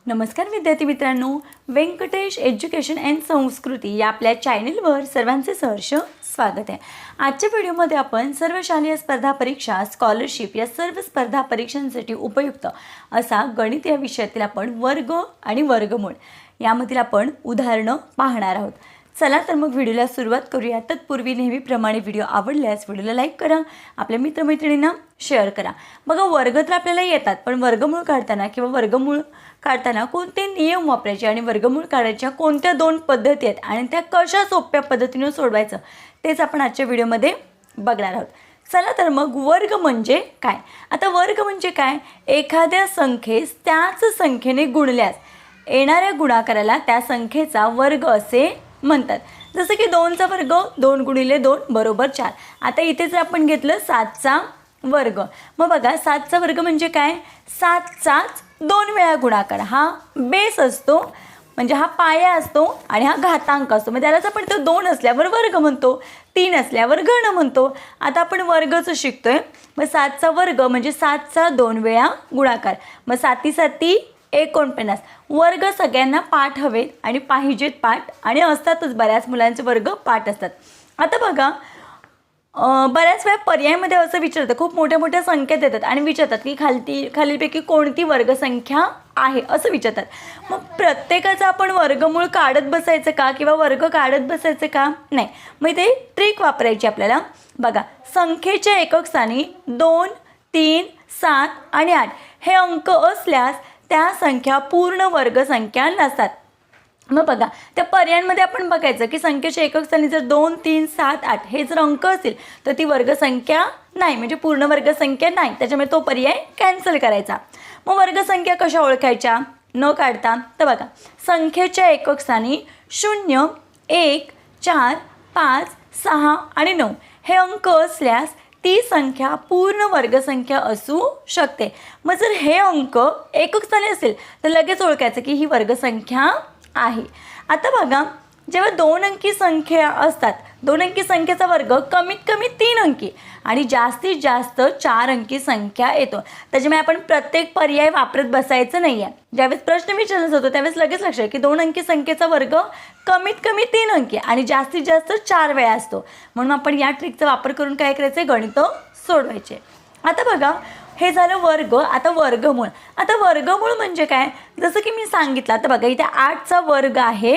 नमस्कार विद्यार्थी मित्रांनो, व्यंकटेश एज्युकेशन अँड संस्कृती या आपल्या चॅनलवर सर्वांचे सहर्ष स्वागत आहे। आजच्या व्हिडिओमध्ये आपण सर्व शालेय स्पर्धा परीक्षा, स्कॉलरशिप या सर्व स्पर्धा परीक्षांसाठी उपयुक्त असा गणित या विषयातील आपण वर्ग आणि वर्गमूळ यामधील आपण उदाहरणं पाहणार आहोत। चला तर मग व्हिडिओला सुरुवात करूया। तत्पूर्वी नेहमीप्रमाणे व्हिडिओ आवडल्यास व्हिडिओला लाईक करा, आपल्या मित्रमैत्रिणींना शेअर करा। बघा, वर्ग तर आपल्याला येतात, पण वर्गमूळ काढताना किंवा वर्गमूळ काढताना कोणते नियम वापरायचे आणि वर्गमूळ काढायच्या कोणत्या दोन पद्धती आहेत आणि त्या कशा सोप्या पद्धतीने सोडवायचं तेच आपण आजच्या व्हिडिओमध्ये बघणार आहोत। चला तर मग वर्ग म्हणजे काय? आता वर्ग म्हणजे काय? एखाद्या संख्येस त्याच संख्येने गुणल्यास येणाऱ्या गुणाकाराला त्या संख्येचा वर्ग असे म्हणतात। जसं की 2चा वर्ग 2 गुणिले 2 बरोबर 4। आता इथे जर आपण घेतलं 7चा वर्ग, मग बघा 7चा वर्ग म्हणजे काय? 7चाच 2 वेळा गुणाकार, हा बेस असतो, म्हणजे हा पाया असतो आणि हा घातांक असतो। मग त्यालाच आपण तो 2 असल्यावर वर्ग म्हणतो, 3 असल्यावर घन म्हणतो। आता आपण वर्गच शिकतोय, मग 7चा वर्ग म्हणजे 7चा 2 वेळा गुणाकार, मग 7 7 49। वर्ग सगळ्यांना पाठ हवेत आणि पाहिजेत पाठ, आणि असतातच बऱ्याच मुलांचे वर्ग पाठ असतात। आता बघा, बऱ्याच वेळा पर्यायामध्ये असं विचारतं, खूप मोठ्या मोठ्या संख्या देतात आणि विचारतात की खालीलपैकी कोणती वर्गसंख्या आहे असं विचारतात। मग प्रत्येकाचा आपण वर्गमूळ काढत बसायचं का किंवा वर्ग काढत बसायचं का? नाही, मग ते ट्रिक वापरायची आपल्याला। बघा, संख्येच्या एकक स्थानी 2, 3, 7 आणि 8 हे अंक असल्यास त्या संख्या पूर्ण वर्गसंख्या नसतात। मग बघा, त्या पर्यायांमध्ये आपण बघायचं की संख्येच्या एकक स्थानी जर 2, 3, 7, 8 हे जर अंक असतील तर ती वर्गसंख्या नाही, म्हणजे पूर्ण वर्गसंख्या नाही, त्याच्यामुळे तो पर्याय कॅन्सल करायचा। मग वर्गसंख्या कशा ओळखायच्या न काढता? तर बघा, संख्येच्या एकक स्थानी 0, 1, 4, 5, 6 आणि 9 हे अंक असल्यास ती संख्या पूर्ण वर्गसंख्या असू शकते। मग जर हे अंक एकक स्थानी असेल तर लगेच ओळखायचं की ही वर्गसंख्या आहे। आता बघा, जेव्हा 2 अंकी संख्या असतात, 2 अंकी संख्येचा वर्ग कमीत कमी 3 अंकी आणि जास्तीत जास्त 4 अंकी संख्या येतो। त्याच्यामुळे आपण प्रत्येक पर्याय वापरत बसायचं नाही आहे। ज्यावेळेस प्रश्न विचारला जातो त्यावेळेस लगेच लक्षात की 2 अंकी संख्येचा वर्ग कमीत कमी 3 अंकी आणि जास्तीत जास्त 4 वेळा असतो, म्हणून आपण या ट्रिकचा वापर करून काय करायचं? गणित सोडवायचे। आता बघा, हे झालं वर्ग। आता वर्गमूळ। आता वर्गमूळ म्हणजे काय? जसं की मी सांगितलं, आता बघा इथे 8चा वर्ग आहे,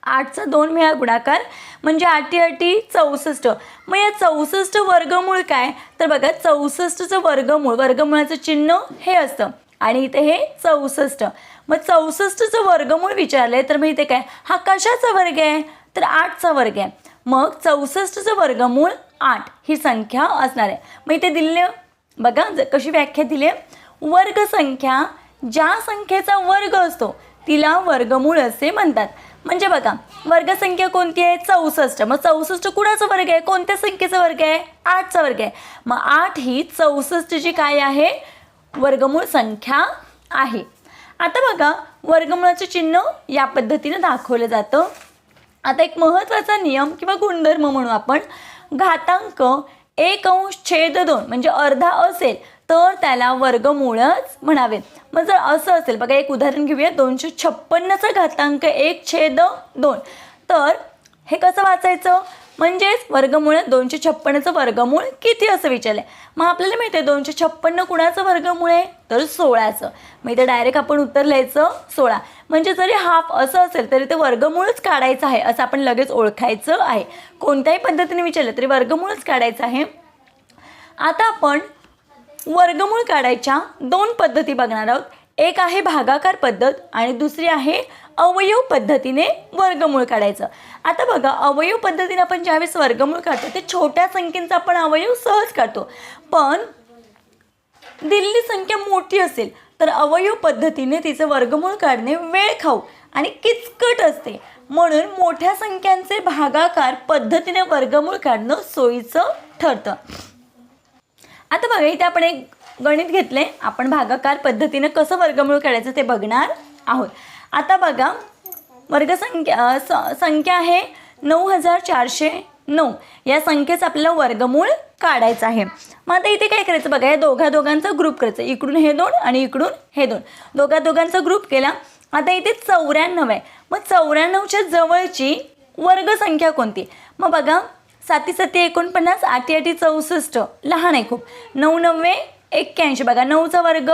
8चा 2 वेळा गुणाकार म्हणजे 8 8 64। मग या 64 वर्गमूळ काय? तर बघा, 64चं वर्गमूळ, वर्गमूळाचं चिन्ह हे असतं आणि इथे हे 64। मग 64चं वर्गमूळ विचारलंय तर मग इथे काय? हा कशाचा वर्ग आहे? तर 8चा वर्ग आहे। मग 64चं वर्गमूळ 8 ही संख्या असणार आहे। मग इथे दिले बघा कशी व्याख्या दिली आहे, वर्गसंख्या ज्या संख्येचा वर्ग असतो तिला वर्गमूळ असे म्हणतात। म्हणजे बघा, वर्गसंख्या कोणती आहे? 64। मग 64 कुणाचा वर्ग आहे? कोणत्या संख्येचा वर्ग आहे? 8चा वर्ग आहे। मग 8 ही 64ची काय आहे? वर्गमूळ संख्या आहे। आता बघा, वर्गमूळाचे चिन्ह या पद्धतीने दाखवलं जातं। आता एक महत्त्वाचा नियम किंवा गुणधर्म म्हणू आपण, घातांक 1/2 म्हणजे अर्धा असेल तर त्याला वर्गमूळच म्हणावे। मग जर असं असेल, बघा एक उदाहरण घेऊया, 256चा घातांक 1/2, तर हे कसं वाचायचं? म्हणजेच वर्गमूळ 256चं वर्गमूळ किती असं विचारलं आहे। मग आपल्याला माहिती आहे 256 कुणाचं वर्गमूळ आहे? तर 16चं। मग इथे डायरेक्ट आपण उत्तर लिहायचं 16। म्हणजे जरी हाफ असं असेल तरी ते वर्गमूळच काढायचं आहे असं आपण लगेच ओळखायचं आहे। कोणत्याही पद्धतीने विचारलं तरी वर्गमूळच काढायचं आहे। आता आपण वर्गमूळ काढायच्या 2 पद्धती बघणार आहोत। एक आहे भागाकार पद्धत आणि दुसरी आहे अवयव पद्धतीने वर्गमूळ काढायचं। आता बघा, अवयव पद्धतीने आपण ज्यावेळेस वर्गमूळ काढतो ते छोट्या संख्येचा आपण अवयव सहज काढतो, पण दिलेली संख्या मोठी असेल तर अवयव पद्धतीने तिचं वर्गमूळ काढणे वेळ खाऊ आणि किचकट असते, म्हणून मोठ्या संख्यांचे भागाकार पद्धतीने वर्गमूळ काढणं सोयीचं ठरतं। आता बघा, इथे आपण एक गणित घेतले, आपण भागाकार पद्धतीने कसं वर्गमूळ काढायचं ते बघणार आहोत। आता बघा, संख्या आहे 9409, या संख्येचं आपल्याला वर्गमूळ काढायचा आहे. मग आता इथे काय करायचं बघा, या दोघांचा ग्रुप करायचा, इकडून हे 2 आणि इकडून हे 2, दोघांचा ग्रुप केला. आता इथे 94 आहे. मग 94च्या जवळची वर्गसंख्या कोणती? मग बघा 7 7 49, 8 8 64, लहान आहे खूप. 9 9 81, बघा 9चा वर्ग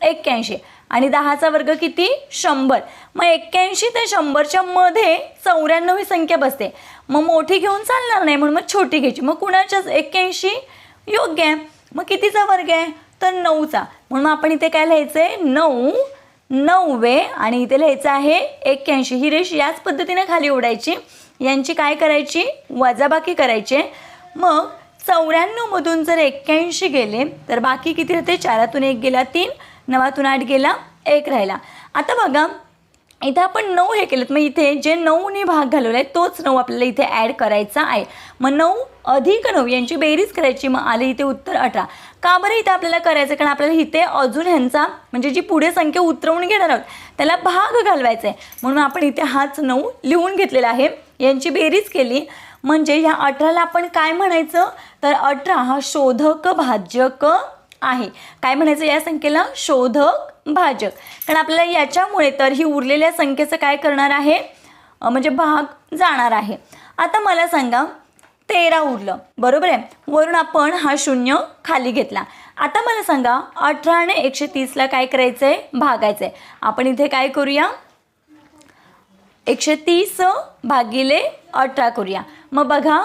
81 आणि 10चा वर्ग किती? 100. मग 81 ते 100च्या मध्ये 94 ही संख्या बसते. मग मोठी घेऊन चालणार नाही, म्हणून मग छोटी घ्यायची. मग कुणाच्या 81 योग्य आहे. मग कितीचा वर्ग आहे? तर 9चा. म्हणून आपण इथे काय लिहायचं आहे? 9 9 आणि इथे लिहायचं आहे 81. ही रेष याच पद्धतीने खाली ओढायची, यांची काय करायची? वजाबाकी करायची. मग 94 मधून जर 81 गेले तर बाकी किती राहते? 4तून 1 गेला 3, 9तून 8 गेला 1 राहिला. आता बघा इथे आपण 9 हे केलेत, मग इथे जे 9ने भाग घालवला आहे तोच 9 आपल्याला इथे ॲड करायचा आहे. मग 9 अधिक 9 यांची बेरीज करायची. मग आले इथे उत्तर 18. का बरं इथे आपल्याला करायचं? कारण आपल्याला इथे अजून ह्यांचा म्हणजे जी पुढे संख्या उतरवून घेणार आहोत त्याला भाग घालवायचा आहे, म्हणून आपण इथे हाच 9 लिहून घेतलेला आहे. यांची बेरीज केली म्हणजे ह्या 18ला आपण काय म्हणायचं? तर 18 हा शोधक भाजक आहे. काय म्हणायचं या संख्येला? शोधक भाजक. कारण आपल्याला याच्यामुळे तर ही उरलेल्या संख्येचं काय करणार आहे? म्हणजे भाग जाणार आहे. आता मला सांगा 13 उरलं, बरोबर आहे. वरून आपण हा 0 खाली घेतला. आता मला सांगा 18 ने 130ला काय करायचं आहे? भागायचं आहे. आपण इथे काय करूया? 130 भागिले 18 करूया. मग बघा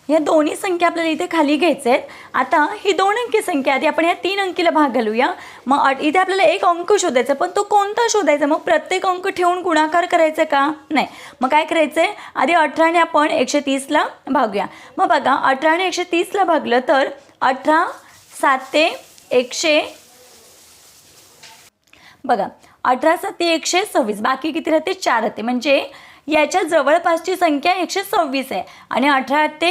या दोन्ही संख्या आपल्याला इथे खाली घ्यायच्या आहेत. आता ही 2 अंकी संख्या आधी आपण या 3 अंकीला भाग घालूया. मग इथे आपल्याला एक अंक शोधायचा, पण तो कोणता शोधायचा? मग प्रत्येक अंक ठेवून गुणाकार करायचा का? नाही. मग काय करायचं आहे? आधी 18ने आपण 130ला भागूया. मग बघा 18ने 130ला भागलं तर 18 7 100, बघा 18 7 126, बाकी किती राहते? 4 राहते. म्हणजे याच्या जवळपासची संख्या 126 आहे आणि 18 ते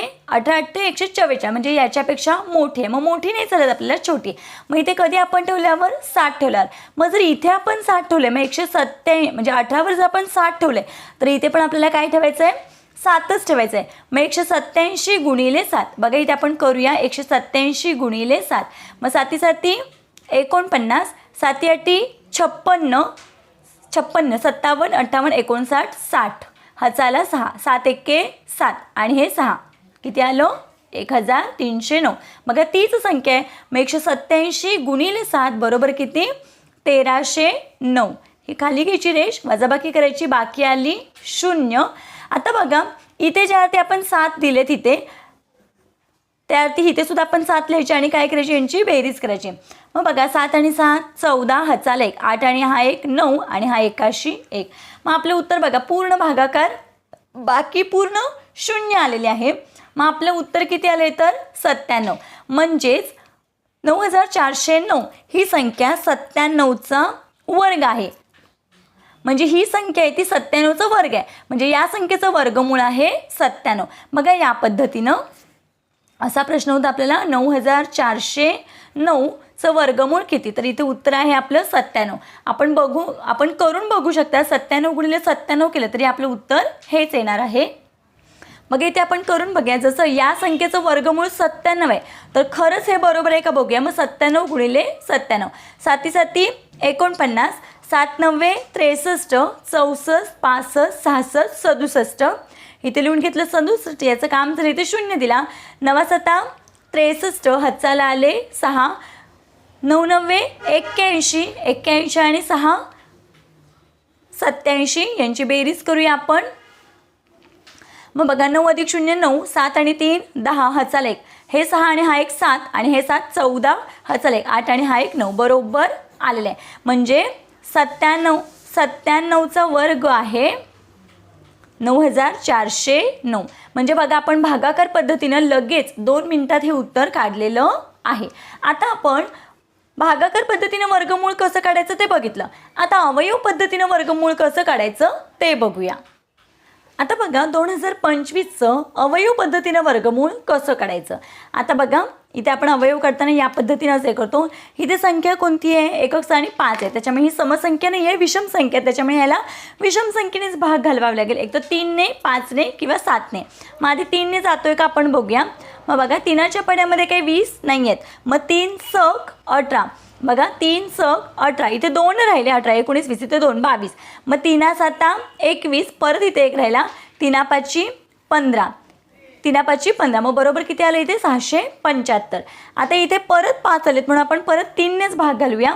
144, म्हणजे याच्यापेक्षा मोठी आहे. मग मोठी नाही चालत आपल्याला, छोटी. मग इथे कधी आपण ठेवल्यावर 60 ठेवल्यावर. मग जर इथे आपण 60 ठेवले, मग 187 म्हणजे 18वर जर आपण 60 ठेवले तर इथे पण आपल्याला काय ठेवायचं आहे? 7च ठेवायचं आहे. मग 187 गुणिले 7, बघा इथे आपण करूया 187 गुणिले 7. मग 7 7 49, 7 8 56, 56 57 58 59 60, हा चाला 6, 7 1 7 आणि हे 6 किती आलं? 1309. बघा तीच संख्या आहे. मग 187 गुणिले 7 बरोबर किती? 1309. ही खाली घ्यायची रेष, वजाबाकी करायची, बाकी आली 0. आता बघा इथे ज्यावरती आपण 7 दिले तिथे त्यावरती इथे सुद्धा आपण 7 लिहायची आणि काय करायची? यांची बेरीज करायची. मग बघा 7 आणि 7 14, हा चाला 1, 8 आणि हा 1 9 आणि हा 81 1. मग आपले उत्तर बघा पूर्ण भागाकार, बाकी पूर्ण 0 आलेले आहे. मग आपलं उत्तर किती आले? तर 97. म्हणजेच 9409 ही संख्या 97चा वर्ग आहे. म्हणजे ही संख्या आहे ती 97चा वर्ग आहे. म्हणजे या संख्येचं वर्गमूळ आहे 97. बघा या पद्धतीनं असा प्रश्न होता आपल्याला 9409चं वर्गमूळ किती? तर इथे उत्तर आहे आपलं 97. आपण करून बघू शकता. 97 गुणिले 97 केलं तरी आपलं उत्तर हेच येणार आहे. मग इथे आपण करून बघूया. जसं या संख्येचं वर्गमूळ 97 आहे तर खरंच हे बरोबर आहे का बघूया. मग 97 गुणिले 97, 7 7 49, 7 9 63, 64 65 66 67. इथे लिहून घेतलं 67, याचं काम झालं इथे 0 दिला. 9 7 63, हातचाला आले 6, 9 9 81, 81 आणि 6 87, यांची बेरीज करूया आपण. मग बघा 9 अधिक 0 9, 7 आणि 3 10, हातचाला 1, हे 6 आणि हा 1 7 आणि हे 7 14, हातचाला 1 8 आणि हा 1 9, बरोबर आलेलं आहे. म्हणजे 97चा वर्ग आहे 9409. म्हणजे बघा आपण भागाकार पद्धतीनं लगेच 2 मिनिटात हे उत्तर काढलेलं आहे. आता आपण भागाकार पद्धतीनं वर्गमूळ कसं काढायचं ते बघितलं. आता अवयव पद्धतीनं वर्गमूळ कसं काढायचं ते बघूया. आता बघा 2025चं अवयव पद्धतीनं वर्गमूळ कसं काढायचं. आता बघा इथे आपण अवयव काढताना या पद्धतीनंच हे करतो. इथे संख्या कोणती आहे, एकक आणि 5 आहे, त्याच्यामुळे ही समसंख्या नाही आहे, विषम संख्या आहे, त्याच्यामुळे ह्याला विषम संख्येनेच भाग घालवावा लागेल, एक तर 3ने, 5ने किंवा 7ने. मग आधी 3ने जातोय का आपण बघूया. मग बघा 3च्या पड्यामध्ये काही 20 नाही आहेत, मग 3 सक 18. बघा 3 सक 18, इथे 2 राहिले, 18 19 20, इथे 2 22. मग 3 7 21, परत इथे 1 राहिला, 3 5 15, 3 5 15. मग बरोबर किती आलं इथे 675. आता इथे परत 5 आलेत म्हणून आपण परत 3नेच भाग घालूया.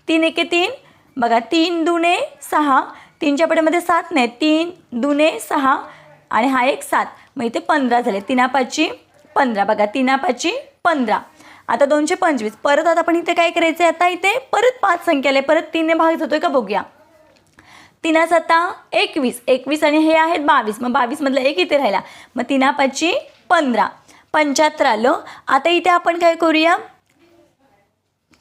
3 1 3, बघा 3 2 6, 3च्या पड्यामध्ये 7 नाही, 3 2 6 आणि हा एक 7, मग इथे 15 झाले. 3 5 15, बघा 3 5 15. आता 225. परत आता आपण इथे काय करायचं आहे, आता इथे परत 5 संख्या आले, परत 3ने भाग जातोय का बघूया. 3 7 21, 21 आणि हे आहेत 22, मग 22 मधला एक इथे राहिला, मग 3 5 15, 75 आलं. आता इथे आपण काय करूया,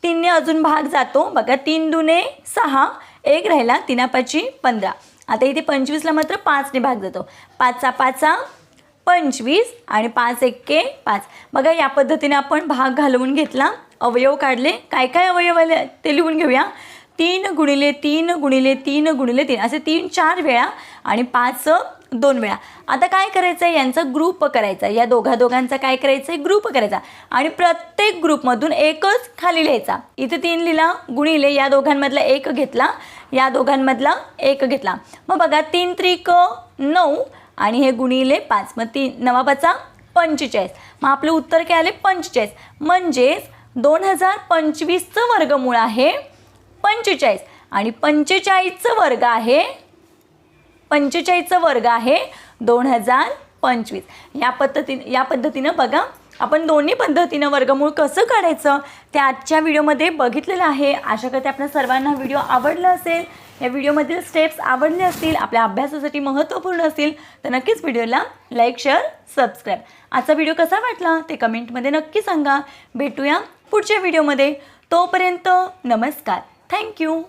3ने अजून भाग जातो, बघा 3 2 6, एक राहिला, 3 5 15. आता इथे 25ला मात्र 5ने भाग जातो, 5 5 25 आणि 5 1 5. बघा या पद्धतीने आपण भाग घालवून घेतला, अवयव काढले. काय काय अवयव आले ते लिहून घेऊया. 3 गुणिले 3 गुणिले 3 गुणिले 3 असे 3 4 वेळा आणि 5 2 वेळा. आता काय करायचं आहे, यांचा ग्रुप करायचा, या दोघांचा काय करायचं आहे, ग्रुप करायचा आणि प्रत्येक ग्रुपमधून एकच खाली लिहायचा. इथे 3 लिहिला, गुणिले या दोघांमधला 1 घेतला, या दोघांमधला 1 घेतला. मग बघा 3 3 9 आणि हे गुणिले 5, मग 3 9 5 45. मग आपलं उत्तर काय आले 45. म्हणजेच 2025चं वर्गमूळ आहे 45 आणि 45चं वर्ग आहे 2025. या पद्धतीनं बघा आपण दोन्ही पद्धतीनं वर्गमूळ कसं काढायचं ते आजच्या व्हिडिओमध्ये बघितलेलं आहे. आशा करते आपल्या सर्वांना व्हिडिओ आवडला असेल, या व्हिडिओमधील स्टेप्स आवडले असतील, आपल्या अभ्यासासाठी महत्त्वपूर्ण असतील तर नक्कीच व्हिडिओला लाईक शेअर सबस्क्राईब. आजचा व्हिडिओ कसा वाटला ते कमेंटमध्ये नक्की सांगा. भेटूया पुढच्या व्हिडिओमध्ये. तोपर्यंत नमस्कार. थँक्यू.